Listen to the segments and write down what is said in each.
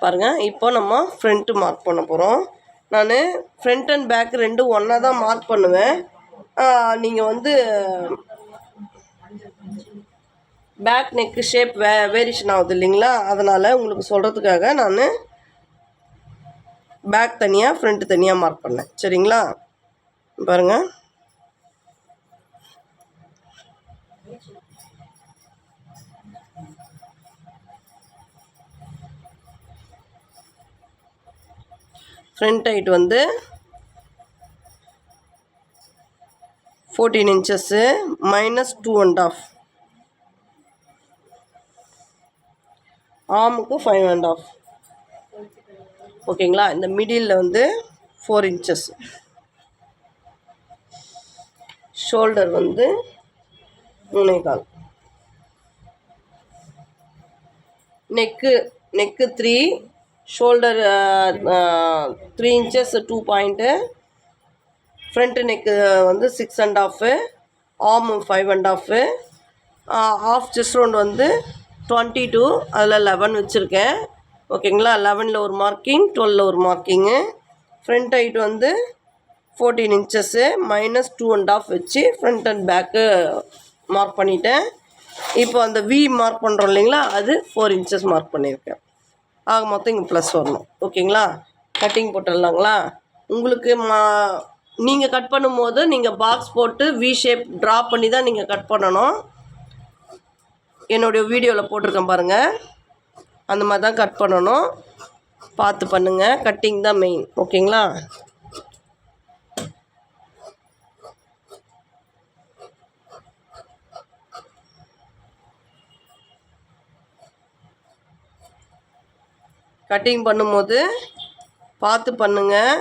பாருங்கள். இப்போ நம்ம ஃப்ரண்ட்டு மார்க் பண்ண போகிறோம். நான் ஃப்ரண்ட் அண்ட் பேக் ரெண்டும் ஒன்றா தான் மார்க் பண்ணுவேன். நீங்கள் வந்து பேக் நெக்கு ஷேப் வேரியேஷன் ஆகுது இல்லைங்களா, அதனால் உங்களுக்கு சொல்கிறதுக்காக நான் பேக் தனியாக ஃப்ரண்ட்டு தனியாக மார்க் பண்ணேன். சரிங்களா? பாருங்கள். ஃப்ரண்ட் ஹைட் வந்து 14 inches minus 2.5. ஆர்முக்கு 5.5. ஓகேங்களா? இந்த மிடில் வந்து 4 inches. ஷோல்டர் வந்து 3.25. Neck 3, shoulder 3 inches 2 point. Front neck வந்து 6.5, ஆர்ம் 5.5, ஆஃப் செஸ்ட் ரவுண்ட் வந்து 22, அதில் 11 வச்சுருக்கேன். ஓகேங்களா? 11ல் ஒரு மார்க்கிங், 12ல் ஒரு மார்க்கிங்கு. ஃப்ரண்ட் ஹைட் வந்து 14 inches minus 2.5 வச்சு ஃப்ரண்ட் அண்ட் பேக்கு மார்க் பண்ணிட்டேன். இப்போ அந்த வி மார்க் பண்ணுறோம் இல்லைங்களா, அது 4 inches மார்க் பண்ணியிருக்கேன். ஆக மொத்தம் இங்கே ப்ளஸ் வரணும். ஓகேங்களா? கட்டிங் போட்டுடலாங்களா? உங்களுக்கு நீங்கள் கட் பண்ணும்போது நீங்கள் பாக்ஸ் போட்டு வி ஷேப் ட்ரா பண்ணி தான் நீங்கள் கட் பண்ணணும். என்னுடைய வீடியோவில் போட்டிருக்கேன் பாருங்கள், அந்த மாதிரி தான் கட் பண்ணணும். பார்த்து பண்ணுங்கள். கட்டிங் தான் மெயின். ஓகேங்களா? கட்டிங் பண்ணும்போது பார்த்து பண்ணுங்கள்.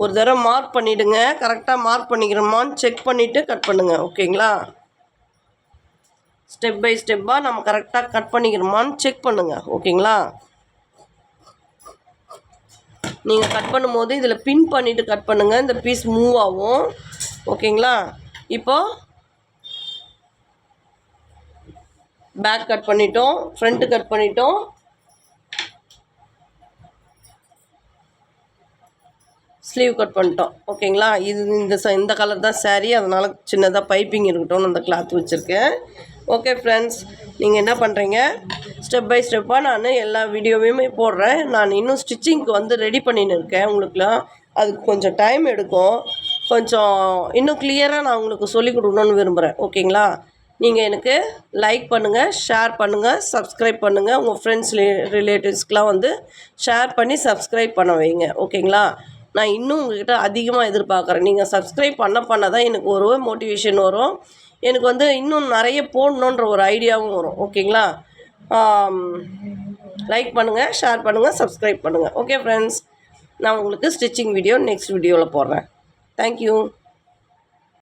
ஒரு தடவை மார்க் பண்ணிவிடுங்க. கரெக்டாக மார்க் பண்ணிக்கிறோமான்னு செக் பண்ணிவிட்டு கட் பண்ணுங்கள். ஓகேங்களா? ஸ்டெப் பை ஸ்டெப்பாக நம்ம கரெக்டாக கட் பண்ணிக்கிறோமான்னு செக் பண்ணுங்கள். ஓகேங்களா? நீங்கள் கட் பண்ணும்போது இதில் பின் பண்ணிவிட்டு கட் பண்ணுங்கள். இந்த பீஸ் மூவ் ஆகும். ஓகேங்களா? இப்போது பேக் கட் பண்ணிட்டோம், ஃப்ரண்ட்டு கட் பண்ணிட்டோம். ஸ்லீவ் கட் பண்ணிட்டோம். ஓகேங்களா? இது இந்த கலர் தான் சாரீ, அதனால் சின்னதாக பைப்பிங் இருக்கட்டும்னு அந்த கிளாத் வச்சுருக்கேன். ஓகே ஃப்ரெண்ட்ஸ், நீங்கள் என்ன பண்ணுறீங்க, ஸ்டெப் பை ஸ்டெப்பாக நான் எல்லா வீடியோவையுமே போடுறேன். நான் இன்னும் ஸ்டிச்சிங்க்கு வந்து ரெடி பண்ணின்னு இருக்கேன். உங்களுக்குலாம் அதுக்கு கொஞ்சம் டைம் எடுக்கும். கொஞ்சம் இன்னும் கிளியராக நான் உங்களுக்கு சொல்லிக் கொடுக்கணுன்னு விரும்புகிறேன். ஓகேங்களா? நீங்கள் எனக்கு லைக் பண்ணுங்கள், ஷேர் பண்ணுங்கள், சப்ஸ்கிரைப் பண்ணுங்கள். உங்கள் ஃப்ரெண்ட்ஸ் ரிலேட்டிவ்ஸ்க்கெலாம் வந்து ஷேர் பண்ணி சப்ஸ்கிரைப் பண்ண வைங்க. ஓகேங்களா? நான் இன்னும் உங்கள்கிட்ட அதிகமாக எதிர்பார்க்குறேன். நீங்கள் சப்ஸ்கிரைப் பண்ண தான் எனக்கு ஒரு மோட்டிவேஷன் வரும். எனக்கு வந்து இன்னும் நிறைய போடணுன்ற ஒரு ஐடியாவும் வரும். ஓகேங்களா? லைக் பண்ணுங்கள், ஷேர் பண்ணுங்கள், சப்ஸ்கிரைப் பண்ணுங்கள். ஓகே ஃப்ரெண்ட்ஸ், நான் உங்களுக்கு ஸ்டிச்சிங் வீடியோ நெக்ஸ்ட் வீடியோவில் போடுறேன். தேங்க்யூ.